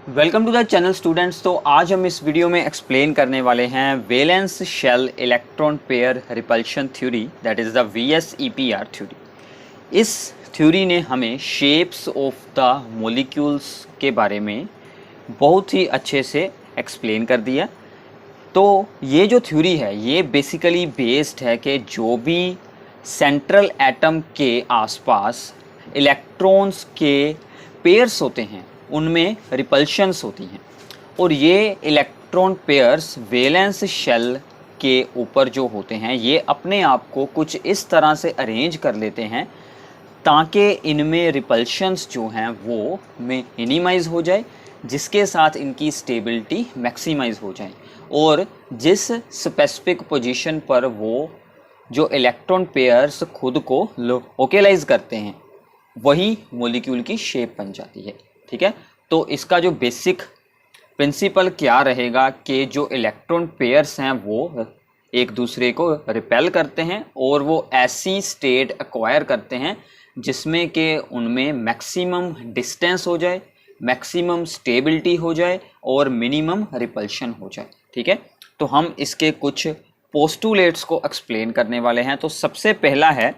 Welcome to the channel students. तो आज हम इस वीडियो में एक्सप्लेन करने वाले हैं valence shell electron pair repulsion theory, that is the VSEPR theory. इस थ्योरी ने हमें शेप्स ऑफ द मॉलिक्यूल्स के बारे में बहुत ही अच्छे से एक्सप्लेन कर दिया। तो ये जो थ्योरी है ये बेसिकली बेस्ड है कि जो भी सेंट्रल एटम के आसपास इलेक्ट्रॉन्स के पेयर्स होते हैं उनमें रिपल्शंस होती हैं, और ये इलेक्ट्रॉन पेयर्स वैलेंस शेल के ऊपर जो होते हैं ये अपने आप को कुछ इस तरह से अरेंज कर लेते हैं ताकि इनमें रिपल्शंस जो हैं वो मिनिमाइज हो जाए, जिसके साथ इनकी स्टेबिलिटी मैक्सिमाइज हो जाए, और जिस स्पेसिफिक पोजीशन पर वो जो इलेक्ट्रॉन पेयर्स खुद को लोकेलाइज करते हैं वही मॉलिक्यूल की शेप बन जाती है। ठीक है, तो इसका जो बेसिक प्रिंसिपल क्या रहेगा कि जो इलेक्ट्रॉन पेयर्स हैं वो एक दूसरे को रिपेल करते हैं और वो ऐसी स्टेट एक्वायर करते हैं जिसमें कि उनमें मैक्सिमम डिस्टेंस हो जाए, मैक्सिमम स्टेबिलिटी हो जाए और मिनिमम रिपल्शन हो जाए। ठीक है, तो हम इसके कुछ पोस्टुलेट्स को एक्सप्लेन करने वाले हैं। तो सबसे पहला है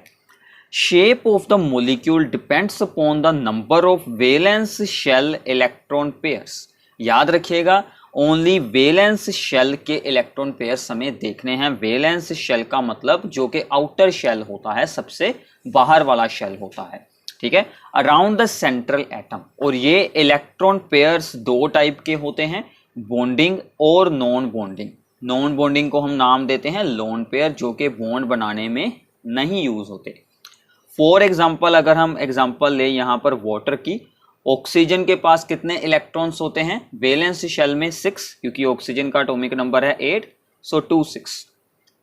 shape of the molecule depends upon the number of valence shell electron pairs। याद रखिएगा, ओनली वैलेंस शेल के इलेक्ट्रॉन पेयर्स हमें देखने हैं। वैलेंस शेल का मतलब जो कि आउटर शेल होता है, सबसे बाहर वाला शेल होता है। ठीक है, अराउंड द सेंट्रल एटम। और ये इलेक्ट्रॉन पेयर्स दो टाइप के होते हैं, बॉन्डिंग और नॉन बॉन्डिंग। नॉन बॉन्डिंग को हम नाम देते हैं लोन पेयर, जो कि बॉन्ड बनाने में नहीं यूज होते। फॉर एग्जाम्पल अगर हम एग्जाम्पल ले यहाँ पर वाटर की, ऑक्सीजन के पास कितने इलेक्ट्रॉन्स होते हैं वैलेंस शेल में? 6, क्योंकि ऑक्सीजन का एटॉमिक नंबर है 8, सो 2 6।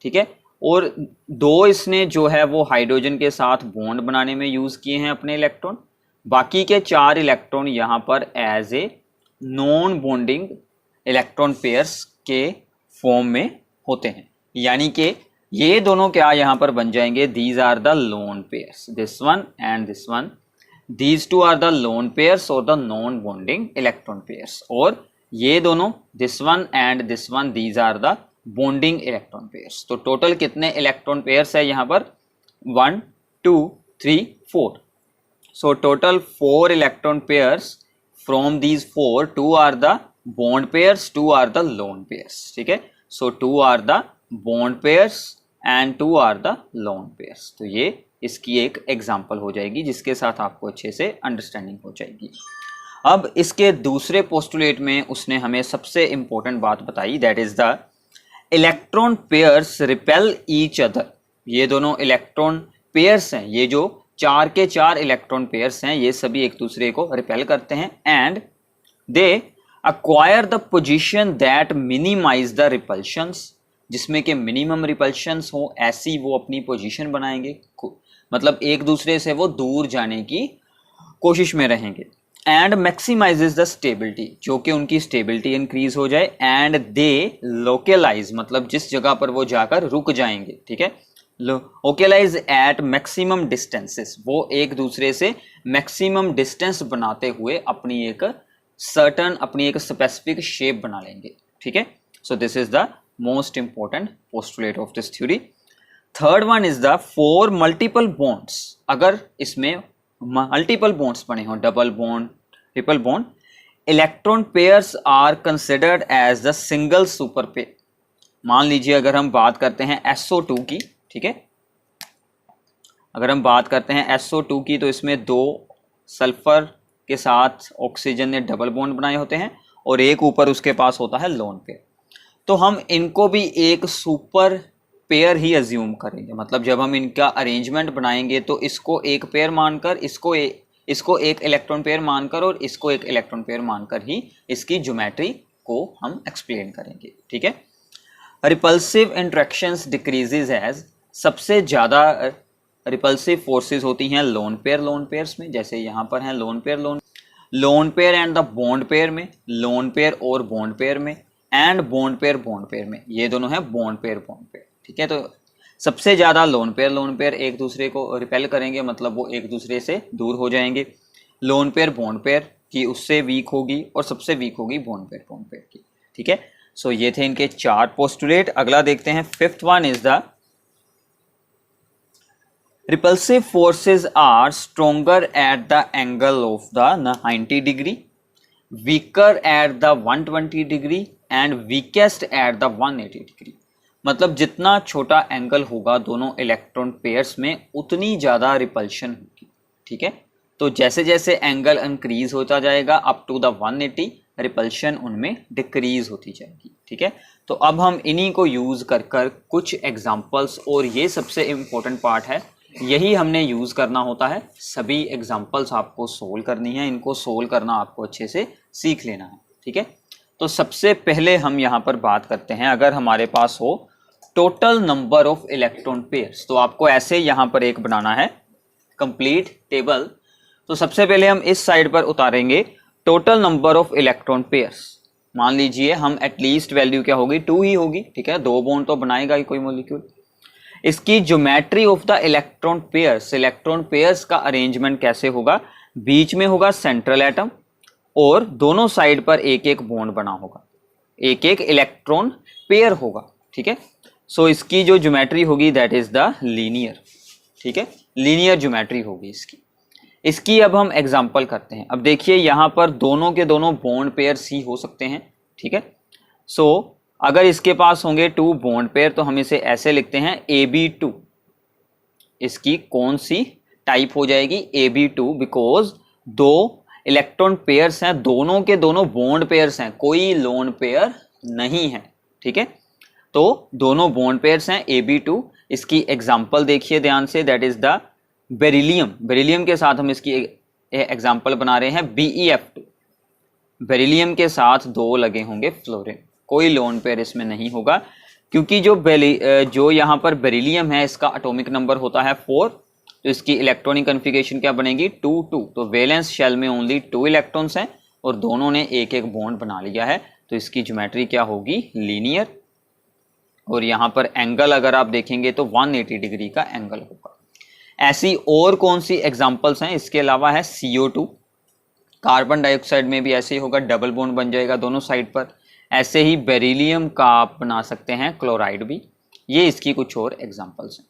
ठीक है, और 2 इसने जो है वो हाइड्रोजन के साथ बॉन्ड बनाने में यूज किए हैं अपने इलेक्ट्रॉन। बाकी के 4 इलेक्ट्रॉन यहाँ पर as a non bonding electron pairs के फॉर्म में होते हैं, यानी कि ये दोनों क्या यहाँ पर बन जाएंगे? These are the lone pairs, this one and this one. These two are the lone pairs और the non bonding electron pairs. और ये दोनों this one and this one, these are the bonding electron pairs. तो total कितने electron pairs है यहाँ पर? 1 2 3 4। So total 4 electron pairs. From these 4, 2 are the bond pairs, 2 are the lone pairs. ठीक है, so 2 are the bond pairs and 2 are the lone pairs. तो ये इसकी एक एग्जांपल हो जाएगी जिसके साथ आपको अच्छे से अंडरस्टैंडिंग हो जाएगी। अब इसके दूसरे पोस्टुलेट में उसने हमें सबसे इंपॉर्टेंट बात बताई, that is the electron pairs repel each other. ये दोनों इलेक्ट्रॉन पेयर्स हैं, ये जो 4 के 4 इलेक्ट्रॉन पेयर्स हैं, ये सभी एक दूसरे को रिपेल करते हैं and they acquire the position that minimize the repulsions। जिसमें के मिनिमम रिपल्शंस हो ऐसी वो अपनी पोजीशन बनाएंगे, मतलब एक दूसरे से वो दूर जाने की कोशिश में रहेंगे। एंड मैक्सिमाइजेस द स्टेबिलिटी, जो कि उनकी स्टेबिलिटी इंक्रीज हो जाए। एंड दे लोकेलाइज, मतलब जिस जगह पर वो जाकर रुक जाएंगे। ठीक है, लोकेलाइज एट मैक्सिमम डिस्टेंसेस, वो एक दूसरे से मैक्सिमम डिस्टेंस बनाते हुए अपनी एक स्पेसिफिक शेप बना लेंगे। ठीक है, so this is the most important postulate of this theory. Third one is the for multiple bonds. अगर इसमें मल्टीपल बॉन्ड्स बने हो, double bond, triple bond, electron pairs are considered as the single super pair. मान लीजिए अगर हम बात करते हैं SO2 की, ठीक है, अगर हम बात करते हैं SO2 की, तो इसमें 2 सल्फर के साथ ऑक्सीजन ने डबल बॉन्ड बनाए होते हैं और एक ऊपर उसके पास होता है लोन पेयर। तो हम इनको भी एक सुपर पेयर ही अज्यूम करेंगे, मतलब जब हम इनका अरेंजमेंट बनाएंगे तो इसको एक पेयर मानकर, इसको एक इलेक्ट्रॉन पेयर मानकर और इसको एक इलेक्ट्रॉन पेयर मानकर ही इसकी ज्योमेट्री को हम एक्सप्लेन करेंगे। ठीक है, रिपल्सिव इंट्रैक्शंस डिक्रीजेज एज, सबसे ज़्यादा रिपल्सिव फोर्सेस होती हैं लोन पेयर्स में, जैसे यहाँ पर हैं lone pair and the bond pair में, लोन पेयर और बॉन्ड पेयर में, एंड बॉन्ड पेयर में, ये दोनों हैं बॉन्ड पेयर। ठीक है, तो सबसे ज़्यादा लोन पेयर एक दूसरे को रिपेल करेंगे, मतलब वो एक दूसरे से दूर हो जाएंगे। लोन पेयर बॉन्ड पेयर कि उससे वीक होगी और सबसे वीक होगी बॉन्ड पेयर की। ठीक है, सो ये थे इनके 4 पोस्टुलेट। अगला देखते हैं, fifth one is the repulsive forces are stronger at the angle of the 90 degree, weaker at the 120 degree and weakest at the 180 degree। मतलब जितना छोटा एंगल होगा दोनों इलेक्ट्रॉन पेयर्स में उतनी ज़्यादा रिपल्शन होगी। ठीक है, तो जैसे जैसे एंगल इंक्रीज होता जाएगा अप टू द 180, रिपल्शन उनमें डिक्रीज होती जाएगी। ठीक है, तो अब हम इन्हीं को यूज़ कर कर कुछ एग्जांपल्स, और ये सबसे इम्पोर्टेंट पार्ट है, यही हमने यूज़ करना होता है। सभी एग्जांपल्स आपको सोल्व करनी है, इनको सोल्व करना आपको अच्छे से सीख लेना है। ठीक है, तो सबसे पहले हम यहाँ पर बात करते हैं, अगर हमारे पास हो total number of electron pairs, तो आपको ऐसे यहाँ पर एक बनाना है कंप्लीट टेबल। तो सबसे पहले हम इस साइड पर उतारेंगे total number of electron pairs. मान लीजिए हम एटलीस्ट वैल्यू क्या होगी, 2 ही होगी। ठीक है, 2 बॉन्ड तो बनाएगा ही कोई मॉलिक्यूल। इसकी geometry of the electron pairs का अरेंजमेंट कैसे होगा, बीच में होगा सेंट्रल एटम और दोनों साइड पर एक एक बॉन्ड बना होगा, एक एक इलेक्ट्रॉन पेयर होगा। ठीक है, सो इसकी जो ज्योमेट्री होगी दैट इज द लीनियर। ठीक है, लीनियर ज्योमेट्री होगी इसकी अब हम एग्जांपल करते हैं। अब देखिए यहाँ पर दोनों के दोनों बॉन्ड पेयर्स ही हो सकते हैं। ठीक है, सो अगर इसके पास होंगे 2 बॉन्ड पेयर तो हम इसे ऐसे लिखते हैं AB2। इसकी कौन सी टाइप हो जाएगी, AB2, बिकॉज 2 इलेक्ट्रॉन पेयर्स हैं, दोनों के दोनों बॉन्ड पेयर्स हैं, कोई लोन पेयर नहीं है। ठीक है, तो दोनों बॉन्ड पेयर्स हैं AB2। इसकी एग्जांपल देखिए ध्यान से, that is the beryllium. Beryllium के साथ हम इसकी एग्जांपल बना रहे हैं BeF2। बेरिलियम के साथ 2 लगे होंगे फ्लोरीन, कोई लोन पेयर इसमें नहीं होगा, क्योंकि जो यहाँ पर बेरिलियम है इसका एटॉमिक नंबर होता है 4, तो इसकी इलेक्ट्रॉनिक कॉन्फ़िगरेशन क्या बनेगी 2-2। तो वैलेंस शेल में ओनली 2 इलेक्ट्रॉन्स हैं और दोनों ने एक एक बॉन्ड बना लिया है, तो इसकी ज्योमेट्री क्या होगी, लीनियर। और यहाँ पर एंगल अगर आप देखेंगे तो 180 डिग्री का एंगल होगा। ऐसी और कौन सी एग्जाम्पल्स हैं, इसके अलावा है CO2। कार्बन डाइऑक्साइड में भी ऐसे ही होगा, डबल बॉन्ड बन जाएगा दोनों साइड पर। ऐसे ही बेरिलियम का आप बना सकते हैं क्लोराइड भी। ये इसकी कुछ और एग्जांपल्स हैं।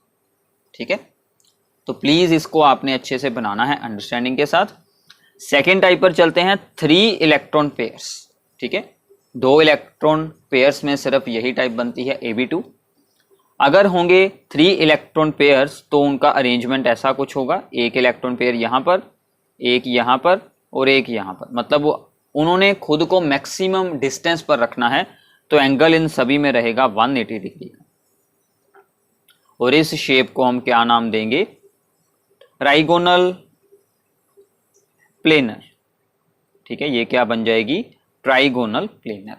ठीक है, तो प्लीज़ इसको आपने अच्छे से बनाना है अंडरस्टैंडिंग के साथ। सेकेंड टाइप पर चलते हैं, 3 इलेक्ट्रॉन पेयर्स। ठीक है, 2 इलेक्ट्रॉन पेयर्स में सिर्फ यही टाइप बनती है AB2। अगर होंगे 3 इलेक्ट्रॉन पेयर्स तो उनका अरेंजमेंट ऐसा कुछ होगा, एक इलेक्ट्रॉन पेयर यहाँ पर, एक यहाँ पर और एक यहाँ पर। मतलब वो उन्होंने खुद को मैक्सिमम डिस्टेंस पर रखना है, तो एंगल इन सभी में रहेगा 180 डिग्री का। और इस शेप को हम क्या नाम देंगे, ट्राइगोनल प्लेनर। ठीक है, ये क्या बन जाएगी, ट्राइगोनल प्लेनर।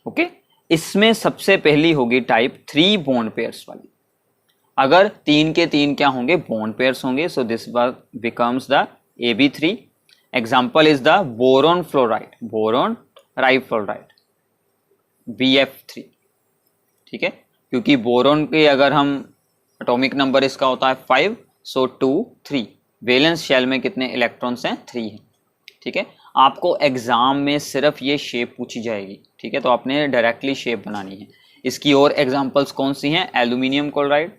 ओके, इसमें सबसे पहली होगी टाइप 3 बॉन्ड पेयर्स वाली। अगर 3 के 3 क्या होंगे, बॉन्ड पेयर्स होंगे, so this becomes the AB3। Example is the boron fluoride, boron trifluoride BF3। ठीक है, क्योंकि बोरॉन के अगर हम एटॉमिक नंबर इसका होता है 5, सो 2 3, वैलेंस शेल में कितने इलेक्ट्रॉन्स हैं, 3 हैं। ठीक है, आपको एग्जाम में सिर्फ ये शेप पूछी जाएगी। ठीक है, तो आपने डायरेक्टली शेप बनानी है। इसकी और एग्जांपल्स कौन सी हैं, एल्यूमिनियम क्लोराइड।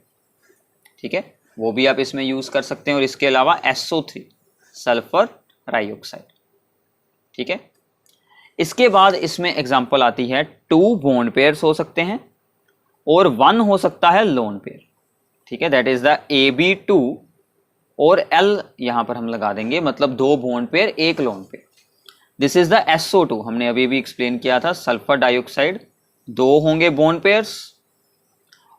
ठीक है, वो भी आप इसमें यूज कर सकते हैं। और इसके अलावा SO3, सल्फर डाइऑक्साइड। ठीक है, इसके बाद इसमें एग्जांपल आती है 2 बॉन्ड पेयर्स हो सकते हैं और 1 हो सकता है लोन पेयर। ठीक है, दैट इज द AB2 और L यहां पर हम लगा देंगे, मतलब 2 bond pair, 1 lone pair. This is the SO2, हमने अभी भी एक्सप्लेन किया था, सल्फर डाइऑक्साइड। 2 होंगे बॉन्ड पेयर्स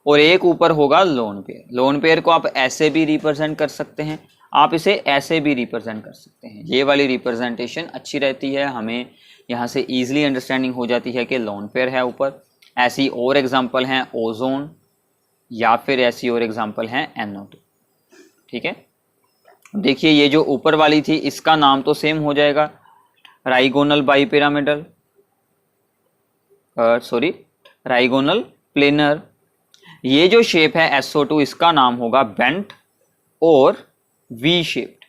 और 1 ऊपर होगा लोन पेयर। लोन पेयर को आप ऐसे भी रिप्रेजेंट कर सकते हैं, आप इसे ऐसे भी रिप्रेजेंट कर सकते हैं। ये वाली रिप्रेजेंटेशन अच्छी रहती है, हमें यहाँ से इजीली अंडरस्टैंडिंग हो जाती है कि लोन पेयर है ऊपर। ऐसी और एग्जांपल हैं ओजोन, या फिर ऐसी और एग्जांपल हैं NO2। ठीक है, देखिए ये जो ऊपर वाली थी इसका नाम तो सेम हो जाएगा, राइगोनल बाइपिरामिडल, राइगोनल प्लेनर। ये जो शेप है SO2 इसका नाम होगा बेंट और V शेप्ड।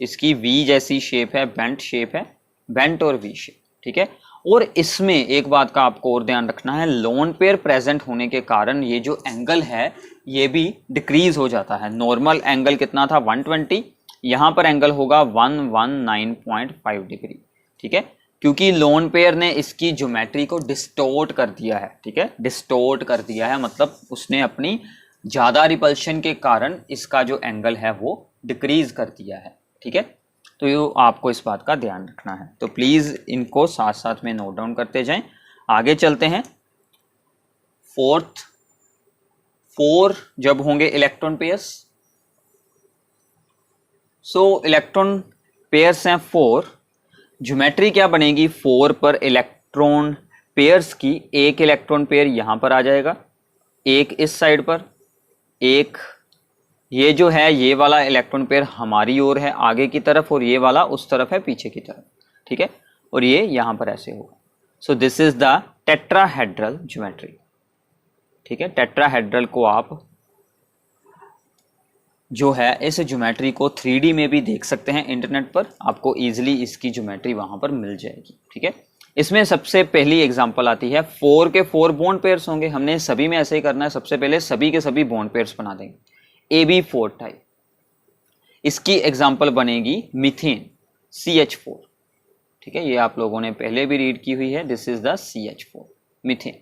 इसकी वी जैसी शेप है, बेंट शेप है, बेंट और वी शेप, ठीक है। और इसमें एक बात का आपको और ध्यान रखना है, लोन पेयर प्रेजेंट होने के कारण ये जो एंगल है ये भी डिक्रीज हो जाता है। नॉर्मल एंगल कितना था 120, यहाँ पर एंगल होगा 119.5 डिग्री, ठीक है, क्योंकि लोन पेयर ने इसकी ज्योमेट्री को डिस्टोर्ट कर दिया है, ठीक है, डिस्टोर्ट कर दिया है, मतलब उसने अपनी ज़्यादा रिपल्शन के कारण इसका जो एंगल है वो डिक्रीज कर दिया है, ठीक है। तो ये आपको इस बात का ध्यान रखना है, तो प्लीज़ इनको साथ साथ में नोट डाउन करते जाएं। आगे चलते हैं। फोर जब होंगे इलेक्ट्रॉन पेयर्स, सो इलेक्ट्रॉन पेयर्स हैं 4, ज्योमेट्री क्या बनेगी 4 पर इलेक्ट्रॉन पेयर्स की, एक इलेक्ट्रॉन पेयर यहाँ पर आ जाएगा, एक इस साइड पर, एक ये जो है ये वाला इलेक्ट्रॉन पेयर हमारी ओर है आगे की तरफ, और ये वाला उस तरफ है पीछे की तरफ, ठीक है, और ये यहाँ पर ऐसे होगा। सो this is the tetrahedral geometry, ठीक है। टेट्राहेड्रल को आप जो है इस ज्योमेट्री को 3D में भी देख सकते हैं इंटरनेट पर, आपको इजीली इसकी ज्योमेट्री वहां पर मिल जाएगी, ठीक है। इसमें सबसे पहली एग्जांपल आती है 4 के 4 बॉन्ड पेयर्स होंगे, हमने सभी में ऐसे ही करना है, सबसे पहले सभी के सभी बॉन्ड पेयर्स बना देंगे, AB4 टाइप। इसकी एग्जांपल बनेगी मीथेन CH4, ठीक है, ये आप लोगों ने पहले भी रीड की हुई है, this is the CH4 methane,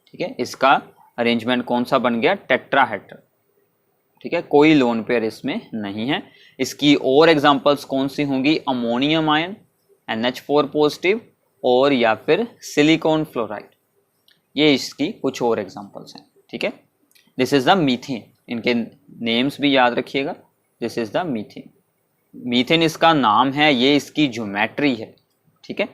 ठीक है। इसका अरेंजमेंट कौन सा बन गया, टेट्राहेड्रल, ठीक है, कोई लोन पेयर इसमें नहीं है। इसकी और एग्जांपल्स कौन सी होंगी, अमोनियम आयन NH4 पॉजिटिव, और या फिर सिलिकॉन फ्लोराइड, ये इसकी कुछ और एग्जांपल्स हैं, ठीक है। दिस इज द मीथेन, इनके नेम्स भी याद रखिएगा, this is the methane. Methane इसका नाम है, ये इसकी ज्योमेट्री है, ठीक है।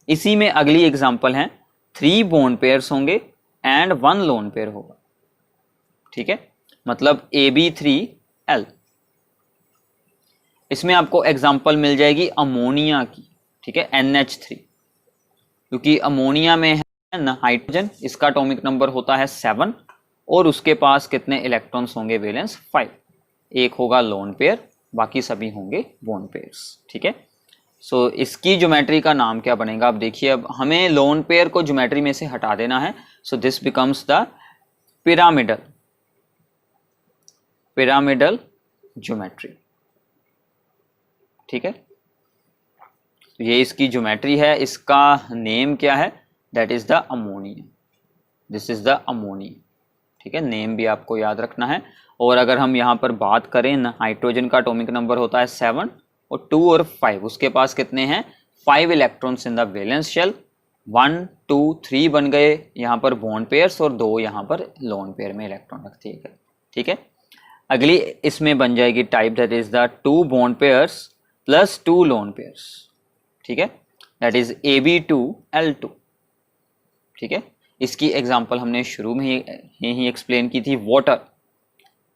इसी में अगली एग्जांपल है 3 बॉन्ड पेयर्स होंगे एंड 1 लोन पेयर होगा, ठीक है, मतलब AB3L। इसमें आपको एग्जांपल मिल जाएगी अमोनिया की, ठीक है, NH3, क्योंकि अमोनिया में है ना हाइड्रोजन, इसका एटॉमिक नंबर होता है 7, और उसके पास कितने इलेक्ट्रॉन्स होंगे, वैलेंस 5, एक होगा लोन पेयर, बाकी सभी होंगे बॉन्ड पेयर्स, ठीक है। सो इसकी ज्योमेट्री का नाम क्या बनेगा, अब देखिए, अब हमें लोन पेयर को ज्योमेट्री में से हटा देना है, so this becomes the pyramidal geometry, ठीक है। तो ये इसकी ज्योमेट्री है, इसका नेम क्या है, that is the ammonia, this is the ammonia, ठीक है, नेम भी आपको याद रखना है। और अगर हम यहाँ पर बात करें ना, हाइड्रोजन का एटॉमिक नंबर होता है 7, और 2 और 5, उसके पास कितने हैं 5 electrons in the valence shell, 1 2 3 बन गए यहाँ पर बॉन्ड पेयर्स, और 2 यहाँ पर लोन पेयर में इलेक्ट्रॉन रख दिए गए, ठीक है। अगली इसमें बन जाएगी type, that is the 2 bond pairs plus 2 lone pairs, ठीक है, दैट इज AB2L2, ठीक है। इसकी एग्जांपल हमने शुरू में ही एक्सप्लेन की थी, वाटर,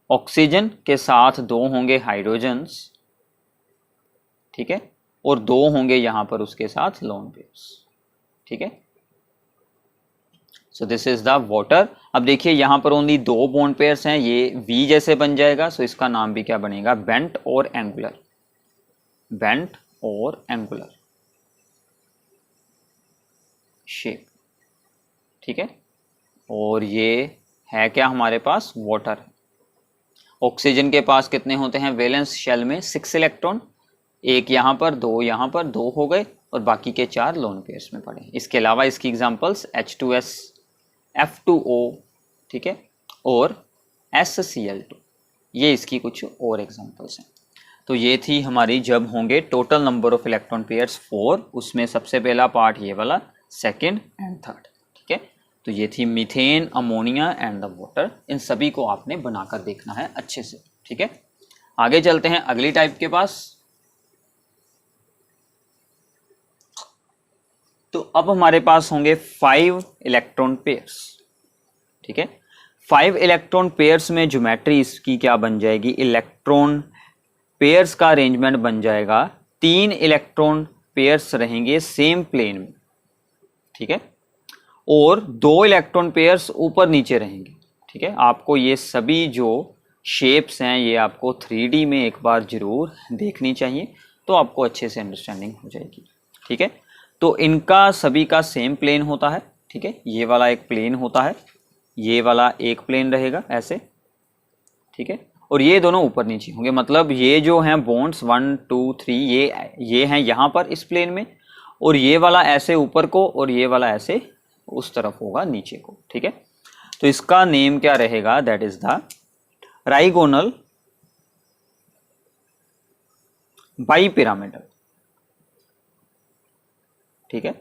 ऑक्सीजन के साथ 2 होंगे हाइड्रोजन्स, ठीक है, और 2 होंगे यहां पर उसके साथ लोन पेयर्स, ठीक है। So this is the water. अब देखिए यहां पर ओनली 2 बॉन्ड पेयर्स हैं, ये V जैसे बन जाएगा, सो इसका नाम भी क्या बनेगा, बेंट और एंगुलर, बेंट और एंगुलर शेप, ठीक है। और ये है क्या हमारे पास, वाटर। ऑक्सीजन के पास कितने होते हैं वैलेंस शेल में, 6 इलेक्ट्रॉन, एक यहाँ पर, 2 यहाँ पर, 2 हो गए, और बाकी के 4 लोन पेयर्स में पड़े। इसके अलावा इसकी एग्जांपल्स H2S, F2O, ठीक है, और SCl2, ये इसकी कुछ और एग्जांपल्स हैं। तो ये थी हमारी जब होंगे total number of electron pairs 4, उसमें सबसे पहला पार्ट ये वाला, सेकंड एंड थर्ड, ठीक है। तो ये थी methane, ammonia and the water, इन सभी को आपने बनाकर देखना है अच्छे से, ठीक है। आगे चलते हैं अगली टाइप के पास। तो अब हमारे पास होंगे 5 इलेक्ट्रॉन पेयर्स, ठीक है। 5 इलेक्ट्रॉन पेयर्स में ज्योमेट्री इसकी क्या बन जाएगी, इलेक्ट्रॉन पेयर्स का अरेंजमेंट बन जाएगा, 3 इलेक्ट्रॉन पेयर्स रहेंगे सेम प्लेन में, ठीक है, और 2 इलेक्ट्रॉन पेयर्स ऊपर नीचे रहेंगे, ठीक है। आपको ये सभी जो शेप्स हैं ये आपको 3D में एक बार ज़रूर देखनी चाहिए, तो आपको अच्छे से अंडरस्टैंडिंग हो जाएगी। ठीक है, तो इनका सभी का सेम प्लेन होता है। ठीक है, ये वाला एक प्लेन होता है, ये वाला एक प्लेन रहेगा ऐसे। ठीक है, और ये दोनों ऊपर नीचे होंगे, मतलब ये जो हैं बॉन्ड्स 1 2 3 ये हैं यहाँ पर इस प्लेन में, और ये वाला ऐसे ऊपर को और ये वाला ऐसे उस तरफ होगा नीचे को। ठीक है, तो इसका नेम क्या रहेगा, that is the trigonal bipyramidal. ठीक है,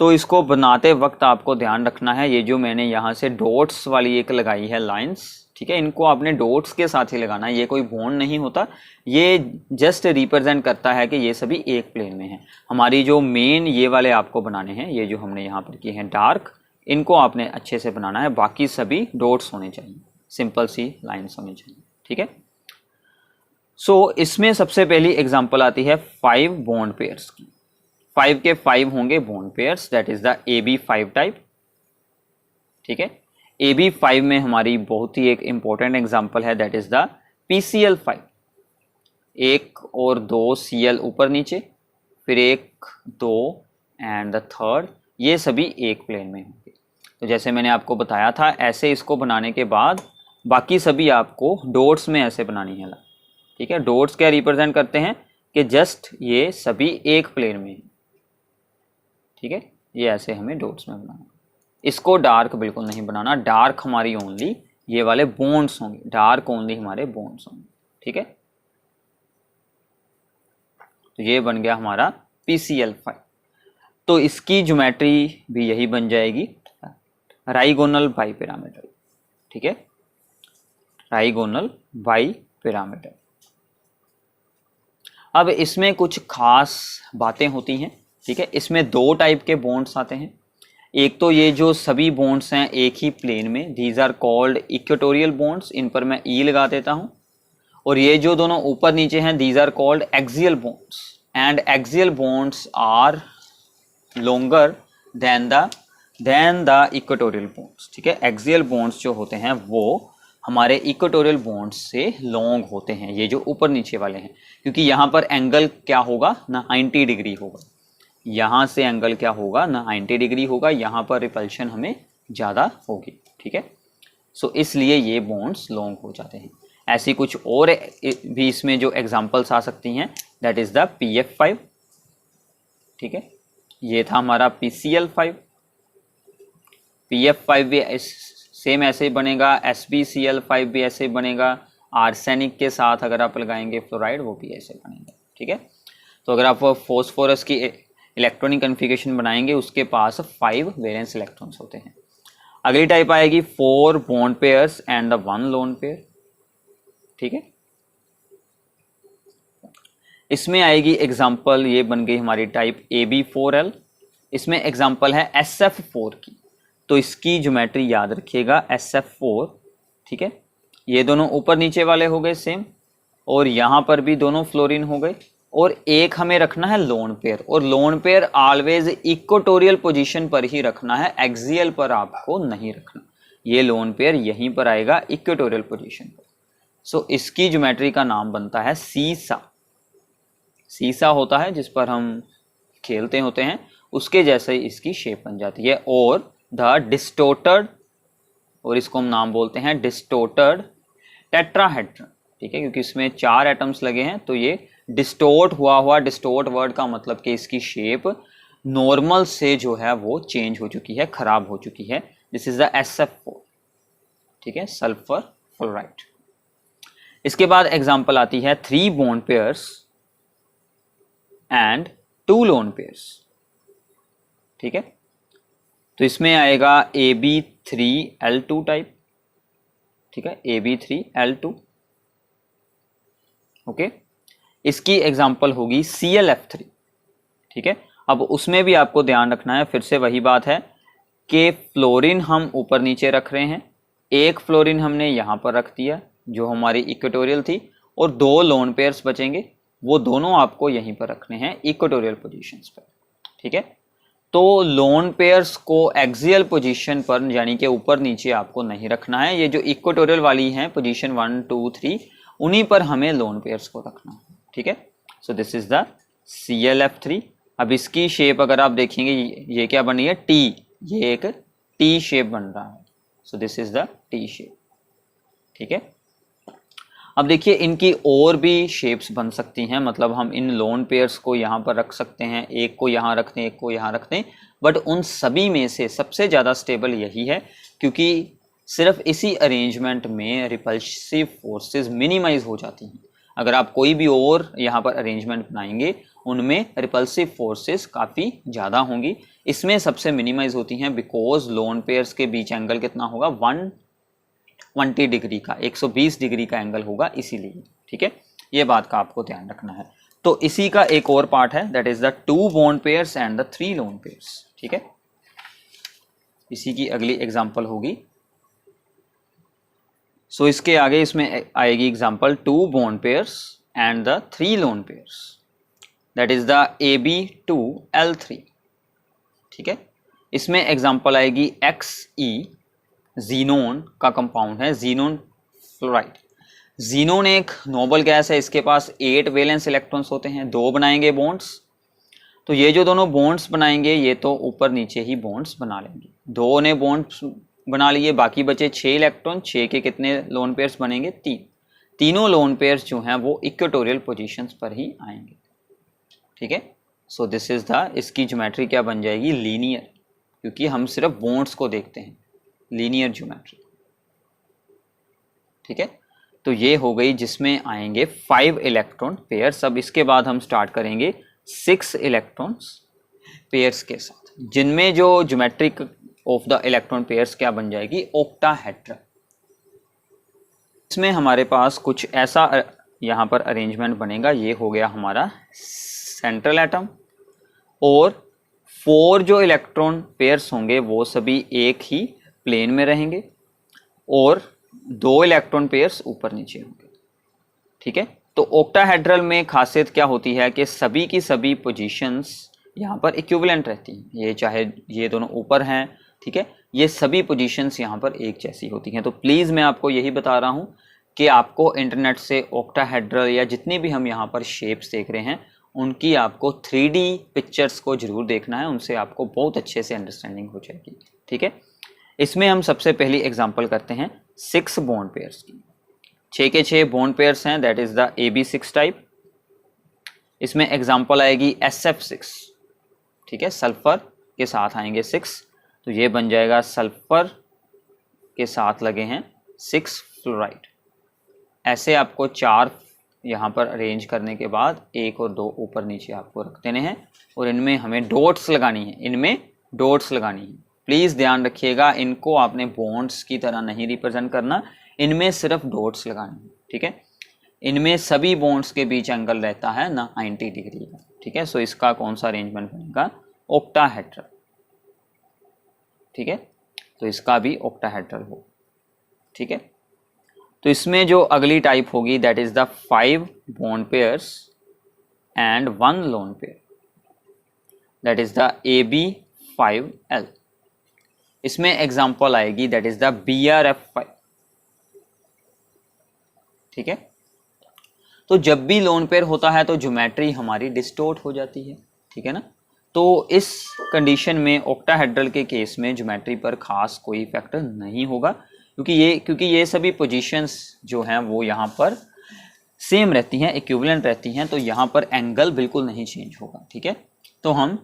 तो इसको बनाते वक्त आपको ध्यान रखना है, ये जो मैंने यहाँ से डॉट्स वाली एक लगाई है लाइंस, ठीक है, इनको आपने डॉट्स के साथ ही लगाना है, ये कोई बॉन्ड नहीं होता, ये जस्ट रिप्रेजेंट करता है कि ये सभी एक प्लेन में हैं। हमारी जो मेन ये वाले आपको बनाने हैं, ये जो हमने यहाँ पर किए हैं डार्क, इनको आपने अच्छे से बनाना है, बाकी सभी डॉट्स होने चाहिए, सिंपल सी लाइन्स होनी चाहिए। ठीक है, सो इसमें सबसे पहली एग्जांपल आती है 5 बॉन्ड पेयर्स की। 5 के 5 होंगे bond pairs, that is the AB5 type. ठीक है, AB5 में हमारी बहुत ही एक इंपॉर्टेंट एग्जांपल है, दैट इज द PCl5। 1 और 2 Cl ऊपर नीचे, फिर 1 2 एंड द थर्ड, ये सभी एक प्लेन में होंगे। तो जैसे मैंने आपको बताया था, ऐसे इसको बनाने के बाद बाकी सभी आपको डॉट्स में ऐसे बनानी है। ठीक है, डॉट्स क्या रिप्रेजेंट करते हैं कि जस्ट ये सभी एक प्लेन में है। ठीक है, ये ऐसे हमें डॉट्स में बनाना, इसको डार्क बिल्कुल नहीं बनाना, डार्क हमारी ओनली ये वाले बॉन्ड्स होंगे, डार्क ओनली हमारे बॉन्ड्स होंगे। ठीक है, तो ये बन गया हमारा PCl5। तो इसकी ज्योमेट्री भी यही बन जाएगी, ट्राइगोनल बाइपिरामिडल। ठीक है, ट्राइगोनल बाइपिरामिडल। अब इसमें कुछ खास बातें होती हैं। ठीक है, इसमें 2 टाइप के बॉन्ड्स आते हैं। एक तो ये जो सभी बॉन्ड्स हैं एक ही प्लेन में, these are called equatorial bonds, इन पर मैं ई लगा देता हूं। और ये जो दोनों ऊपर नीचे हैं, these are called axial bonds, and axial bonds are longer than the equatorial bonds. ठीक है, एक्सियल बॉन्ड्स जो होते हैं वो हमारे इक्वेटोरियल बॉन्ड्स से लॉन्ग होते हैं, ये जो ऊपर नीचे वाले हैं, क्योंकि यहाँ पर एंगल क्या होगा, 90 डिग्री होगा, यहाँ से एंगल क्या होगा, 90 डिग्री होगा, यहाँ पर रिपल्शन हमें ज़्यादा होगी। ठीक है, सो इसलिए ये बॉन्ड्स लॉन्ग हो जाते हैं। ऐसी कुछ और भी इसमें जो एग्जांपल्स आ सकती हैं, दैट इज़ द PF5। ठीक है, ये था हमारा PCl5। PF5 भी सेम ऐसे ही बनेगा, SbCl5 भी ऐसे ही बनेगा, आर्सेनिक के साथ अगर आप लगाएंगे फ्लोराइड, वो भी ऐसे बनेगा। ठीक है, तो अगर आप फॉस्फोरस की इलेक्ट्रॉनिक कन्फिगरेशन बनाएंगे, उसके पास 5 वैलेंस इलेक्ट्रॉन्स होते हैं। अगली टाइप आएगी 4 bond pairs and the 1 lone pair. ठीक है, इसमें आएगी एग्जांपल, ये बन गई हमारी टाइप AB4L। इसमें एग्जांपल है SF4 की, तो इसकी ज्योमेट्री याद रखिएगा, SF4। ठीक है, ये दोनों ऊपर नीचे वाले हो गए सेम, और यहाँ पर भी दोनों फ्लोरीन हो गए, और एक हमें रखना है लोन पेयर, और lone pair always equatorial position पर ही रखना है, एक्सियल पर आपको नहीं रखना। ये लोन पेयर यहीं पर आएगा इक्वेटोरियल पोजीशन पर। सो इसकी ज्योमेट्री का नाम बनता है सीसा। सीसा होता है जिस पर हम खेलते होते हैं, उसके जैसे ही इसकी शेप बन जाती है। और द डिस्टोर्टेड, और इसको हम नाम बोलते हैं डिस्टोर्टेड टेट्राहेड्रन। ठीक है, क्योंकि इसमें 4 एटम्स लगे हैं, तो ये डिस्टोर्ट हुआ, डिस्टोर्ट वर्ड का मतलब कि इसकी शेप नॉर्मल से जो है वो चेंज हो चुकी है, खराब हो चुकी है। This is the SF4। ठीक है, सल्फर फ्लोराइड। इसके बाद एग्जांपल आती है 3 bond pairs and 2 lone pairs. ठीक है, तो इसमें आएगा AB3L2 टाइप। ठीक है, AB3L2। ओके, इसकी एग्जांपल होगी ClF3। ठीक है, अब उसमें भी आपको ध्यान रखना है, फिर से वही बात है कि फ्लोरीन हम ऊपर नीचे रख रहे हैं, एक फ्लोरीन हमने यहाँ पर रख दिया जो हमारी इक्वेटोरियल थी, और 2 लोन पेयर्स बचेंगे, वो दोनों आपको यहीं पर रखने हैं इक्वेटोरियल पोजीशंस पर। ठीक है, तो लोन पेयर्स को एक्सियल पोजीशन पर यानी कि ऊपर नीचे आपको नहीं रखना है। ये जो इक्वेटोरियल वाली हैं पोजीशन 1 2 3 उन्हीं पर हमें लोन पेयर्स को रखना है, ठीक है। So this is the ClF3। अब इसकी शेप अगर आप देखेंगे ये क्या बन रही है, टी, ये एक टी शेप बन रहा है। So this is the T shape, ठीक है। अब देखिए इनकी और भी शेप्स बन सकती हैं, मतलब हम इन लोन पेयर्स को यहाँ पर रख सकते हैं, एक को यहाँ रखते हैं, एक को यहाँ रखते हैं, बट उन सभी में से सबसे ज़्यादा स्टेबल यही है क्योंकि सिर्फ इसी अरेंजमेंट में रिपल्सिव फोर्सेस मिनिमाइज हो जाती हैं। अगर आप कोई भी और यहाँ पर अरेंजमेंट बनाएंगे उनमें रिपल्सिव फोर्सेस काफ़ी ज़्यादा होंगी, इसमें सबसे मिनिमाइज होती हैं बिकॉज लोन पेयर्स के बीच एंगल कितना होगा, 120 डिग्री का, 120 डिग्री का एंगल होगा इसीलिए, ठीक है। ये बात का आपको ध्यान रखना है। तो इसी का एक और पार्ट है that is the 2 bond pairs and the 3 lone pairs, ठीक है। इसी की अगली एग्जांपल होगी। सो इसके आगे इसमें आएगी example 2 bond pairs and the 3 lone pairs that is the AB2L3, ठीक है। इसमें एग्जांपल आएगी XE, जीनोन का कंपाउंड है, जीनोन फ्लोराइड। जीनोन एक नोबल गैस है, इसके पास 8 वैलेंस इलेक्ट्रॉन्स होते हैं, 2 बनाएंगे बॉन्ड्स। तो ये जो दोनों बॉन्ड्स बनाएंगे ये तो ऊपर नीचे ही बॉन्ड्स बना लेंगे, 2 ने बॉन्ड्स बना लिए, बाकी बचे 6 इलेक्ट्रॉन, 6 के कितने लोन पेयर्स बनेंगे, 3। तीनों लोन पेयर्स जो हैं वो इक्वेटोरियल पोजीशंस पर ही आएंगे, ठीक है। सो दिस इज द, इसकी ज्योमेट्री क्या बन जाएगी, लीनियर, क्योंकि हम सिर्फ बॉन्ड्स को देखते हैं, लीनियर ज्योमेट्री, ठीक है। तो ये हो गई जिसमें आएंगे 5 इलेक्ट्रॉन पेयर्स। अब इसके बाद हम स्टार्ट करेंगे 6 इलेक्ट्रॉन्स पेयर्स के साथ, जिनमें जो geometric of the electron pairs क्या बन जाएगी, ऑक्टाहेड्रल। इसमें हमारे पास कुछ ऐसा यहाँ पर अरेंजमेंट बनेगा, ये हो गया हमारा सेंट्रल एटम, और 4 जो इलेक्ट्रॉन पेयर्स होंगे वो सभी एक ही प्लेन में रहेंगे और 2 इलेक्ट्रॉन पेयर्स ऊपर नीचे होंगे, ठीक है। तो ऑक्टाहेड्रल में खासियत क्या होती है कि सभी की सभी पोजीशंस यहाँ पर इक्विवेलेंट रहती हैं, ये चाहे ये दोनों ऊपर हैं, ठीक है, ये सभी पोजीशंस यहाँ पर एक जैसी होती हैं। तो प्लीज़ मैं आपको यही बता रहा हूँ कि आपको इंटरनेट से ऑक्टाहेड्रल या जितनी भी हम यहाँ पर शेप्स देख रहे हैं उनकी आपको 3D पिक्चर्स को जरूर देखना है, उनसे आपको बहुत अच्छे से अंडरस्टैंडिंग हो जाएगी, ठीक है। इसमें हम सबसे पहली एग्जांपल करते हैं 6 बॉन्ड पेयर्स की। 6 के 6 बॉन्ड पेयर्स हैं, that is the AB6 type. इसमें एग्जांपल आएगी SF6, ठीक है, सल्फर के साथ आएंगे 6, तो ये बन जाएगा सल्फर के साथ लगे हैं 6 फ्लोराइड। ऐसे आपको 4 यहाँ पर अरेंज करने के बाद 1 और 2 ऊपर नीचे आपको रख देने हैं और इनमें हमें डॉट्स लगानी है, इनमें डॉट्स लगानी है। प्लीज़ ध्यान रखिएगा, इनको आपने बॉन्ड्स की तरह नहीं रिप्रेजेंट करना, इनमें सिर्फ डॉट्स लगानी है, ठीक है। इनमें सभी बॉन्ड्स के बीच एंगल रहता है 90 डिग्री का, ठीक है। सो इसका कौन सा अरेंजमेंट बनेगा, ऑक्टाहेड्रल, ठीक है। तो इसका भी ऑक्टाहेड्रल हो, ठीक है। तो इसमें जो अगली टाइप होगी that is the 5 bond pairs and 1 lone pair, that is the AB5L। इसमें एग्जांपल आएगी दैट इज द BRF5, ठीक है। तो जब भी लोन पेयर होता है तो ज्योमेट्री हमारी डिस्टोर्ट हो जाती है, ठीक है ना। तो इस कंडीशन में ऑक्टाहेड्रल के केस में ज्योमेट्री पर खास कोई इफेक्ट नहीं होगा, क्योंकि ये सभी पोजीशंस जो हैं वो यहाँ पर सेम रहती हैं, इक्विवेलेंट रहती हैं, तो यहाँ पर एंगल बिल्कुल नहीं चेंज होगा, ठीक है। तो हम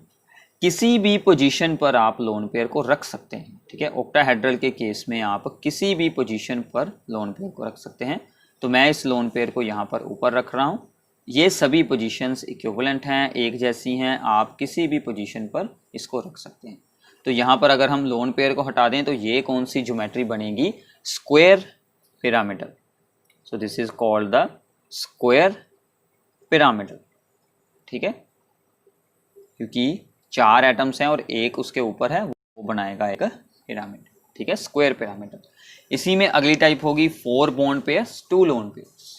किसी भी पोजीशन पर आप लोन पेयर को रख सकते हैं, ठीक है। ऑक्टाहेड्रल के केस में आप किसी भी पोजीशन पर लोन पेयर को रख सकते हैं। तो मैं इस लोन पेयर को यहाँ पर ऊपर रख रहा हूँ, ये सभी पोजीशंस इक्विवेलेंट हैं, एक जैसी हैं, आप किसी भी पोजीशन पर इसको रख सकते हैं। तो यहाँ पर अगर हम लोन पेयर को हटा दें तो ये कौन सी ज्योमेट्री बनेगी, square pyramidal. So this is called the square pyramidal, ठीक है, क्योंकि 4 एटम्स हैं और एक उसके ऊपर है, वो बनाएगा एक पिरामिड, ठीक है, स्क्वायर पिरामिडल। इसी में अगली टाइप होगी 4 बॉन्ड पेयर्स 2 लोन पेयर्स।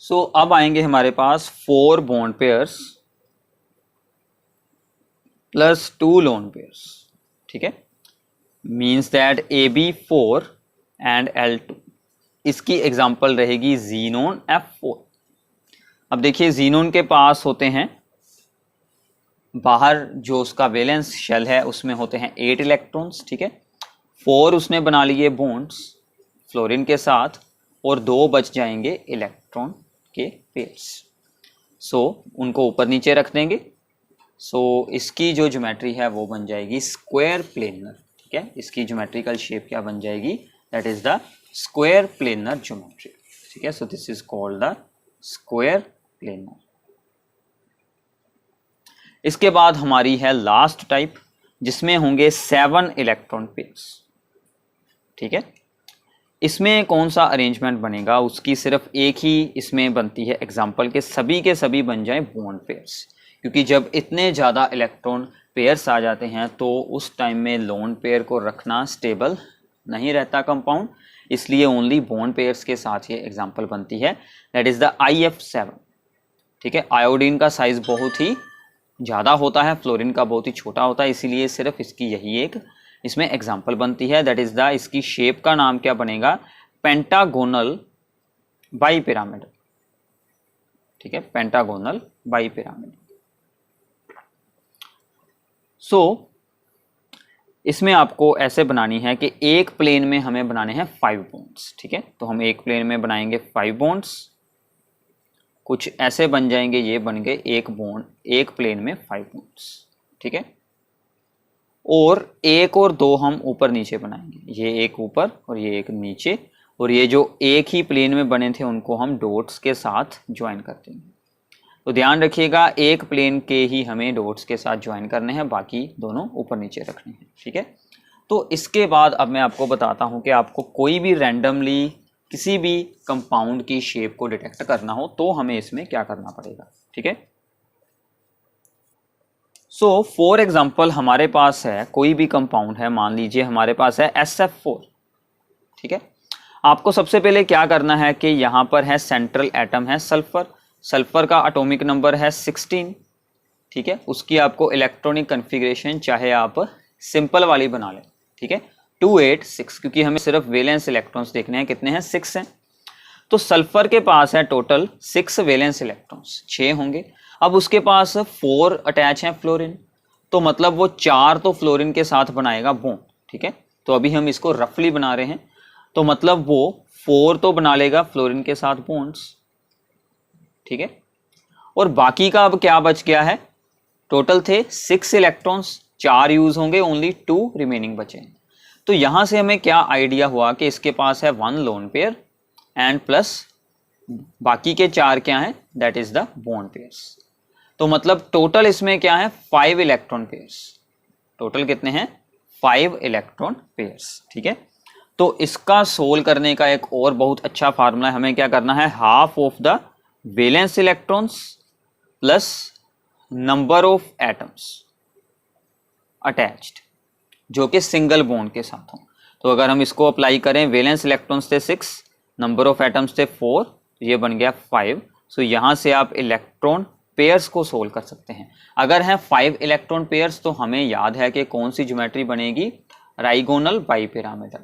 सो अब आएंगे हमारे पास 4 bond pairs plus 2 lone pairs, ठीक है, means that AB4 and L2। इसकी एग्जांपल रहेगी जीनोन F4। अब देखिए जीनोन के पास होते हैं, बाहर जो उसका वैलेंस शेल है उसमें होते हैं 8 इलेक्ट्रॉन्स, ठीक है, 4 उसने बना लिए बॉन्ड्स फ्लोरीन के साथ और 2 बच जाएंगे इलेक्ट्रॉन के पेयर्स। सो उनको ऊपर नीचे रख देंगे। सो इसकी जो ज्योमेट्री है वो बन जाएगी स्क्वायर प्लेनर, ठीक है, इसकी ज्योमेट्रिकल शेप क्या बन जाएगी, that is the square planar geometry, ठीक है। So this is called the square planar. इसके बाद हमारी है लास्ट टाइप, जिसमें होंगे 7 इलेक्ट्रॉन पेयर्स, ठीक है। इसमें कौन सा अरेंजमेंट बनेगा, उसकी सिर्फ एक ही इसमें बनती है एग्जाम्पल के सभी बन जाए बॉन्ड पेयर्स, क्योंकि जब इतने ज़्यादा इलेक्ट्रॉन पेयर्स आ जाते हैं तो उस टाइम में लोन पेयर को रखना स्टेबल नहीं रहता कंपाउंड, इसलिए ओनली बॉन्ड पेयर्स के साथ ये एग्जाम्पल बनती है, दैट इज़ द IF7, ठीक है। आयोडीन का साइज बहुत ही ज़्यादा होता है, फ्लोरीन का बहुत ही छोटा होता है, इसीलिए सिर्फ इसकी यही एक इसमें एग्जाम्पल बनती है, दैट इज द, इसकी शेप का नाम क्या बनेगा, पेंटागोनल बाईपिरामिड, ठीक है, पेंटागोनल बाईपिरामिड। सो इसमें आपको ऐसे बनानी है कि एक प्लेन में हमें बनाने हैं 5 बॉन्ड्स, ठीक है। तो हम एक प्लेन में बनाएंगे 5 बॉन्ड्स, कुछ ऐसे बन जाएंगे, ये बन गए एक बॉन्ड, एक प्लेन में 5 बॉन्ड्स, ठीक है। और 1 और 2 हम ऊपर नीचे बनाएंगे, ये एक ऊपर और ये एक नीचे, और ये जो एक ही प्लेन में बने थे उनको हम डॉट्स के साथ ज्वाइन कर देंगे। तो ध्यान रखिएगा, एक प्लेन के ही हमें डॉट्स के साथ ज्वाइन करने हैं, बाकी दोनों ऊपर नीचे रखने हैं, ठीक है। तो इसके बाद अब मैं आपको बताता हूँ कि आपको कोई भी रैंडमली किसी भी कंपाउंड की शेप को डिटेक्ट करना हो तो हमें इसमें क्या करना पड़ेगा, ठीक है। सो फॉर एग्जाम्पल हमारे पास है कोई भी कंपाउंड है, मान लीजिए हमारे पास है SF4, ठीक है। आपको सबसे पहले क्या करना है कि यहाँ पर है सेंट्रल एटम है सल्फर, सल्फर का एटॉमिक नंबर है 16, ठीक है। उसकी आपको इलेक्ट्रॉनिक कन्फिग्रेशन चाहे आप सिंपल वाली बना लें, ठीक है, 286, क्योंकि हमें सिर्फ वैलेंस इलेक्ट्रॉन्स देखने हैं, कितने हैं, 6 हैं। तो सल्फर के पास है टोटल 6 वैलेंस इलेक्ट्रॉन्स, 6 होंगे। अब उसके पास 4 अटैच हैं फ्लोरीन, तो मतलब वो 4 तो फ्लोरीन के साथ बनाएगा बॉन्ड, ठीक है। तो अभी हम इसको रफली बना रहे हैं, तो मतलब वो 4 तो बना लेगा फ्लोरीन के साथ बॉन्ड्स, ठीक है। और बाकी का अब क्या बच गया है, टोटल थे 6 इलेक्ट्रॉन्स, 4 यूज होंगे, ओनली 2 रिमेनिंग बचे। तो यहां से हमें क्या आइडिया हुआ कि इसके पास है 1 लोन पेयर एंड प्लस बाकी के 4 क्या हैं, that is the bond pairs. तो मतलब टोटल इसमें क्या है, 5 इलेक्ट्रॉन पेयर्स, टोटल कितने हैं, 5 इलेक्ट्रॉन पेयर्स, ठीक है। तो इसका सोल्व करने का एक और बहुत अच्छा फार्मूला है, हमें क्या करना है, half of the valence electrons plus number of atoms attached, जो कि सिंगल बॉन्ड के साथ हो। तो अगर हम इसको अप्लाई करें, वैलेंस इलेक्ट्रॉन्स थे 6, नंबर ऑफ एटम्स थे 4, ये बन गया 5। सो यहां से आप इलेक्ट्रॉन पेयर्स को सोल्व कर सकते हैं। अगर है 5 इलेक्ट्रॉन पेयर्स तो हमें याद है कि कौन सी ज्योमेट्री बनेगी, ट्राइगोनल बाईपिरामिडल,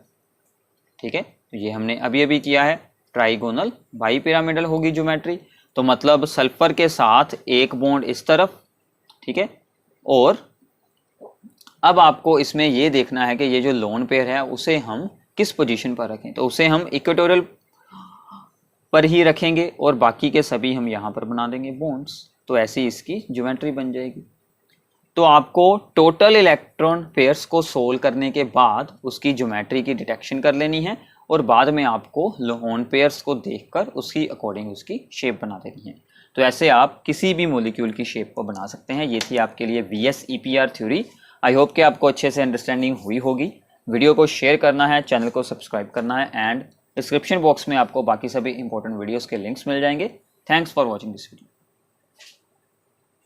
ठीक है। तो ये हमने अभी किया है, ट्राइगोनल बाईपिरामिडल होगी ज्योमेट्री। तो मतलब सल्फर के साथ एक बॉन्ड इस तरफ, ठीक है। और अब आपको इसमें ये देखना है कि ये जो लोन पेयर है उसे हम किस पोजीशन पर रखें, तो उसे हम इक्वेटोरियल पर ही रखेंगे और बाकी के सभी हम यहाँ पर बना देंगे बॉन्ड्स। तो ऐसी इसकी ज्योमेट्री बन जाएगी। तो आपको टोटल इलेक्ट्रॉन पेयर्स को सोल्व करने के बाद उसकी ज्योमेट्री की डिटेक्शन कर लेनी है और बाद में आपको लोन पेयर्स को देखकर उसकी अकॉर्डिंग उसकी शेप बना देनी है। तो ऐसे आप किसी भी मॉलिक्यूल की शेप को बना सकते हैं। ये थी आपके लिए VS-EPR थ्योरी। आई होप कि आपको अच्छे से अंडरस्टैंडिंग हुई होगी। वीडियो को शेयर करना है, चैनल को सब्सक्राइब करना है एंड डिस्क्रिप्शन बॉक्स में आपको बाकी सभी इंपॉर्टेंट वीडियोस के लिंक्स मिल जाएंगे। Thanks for watching this video.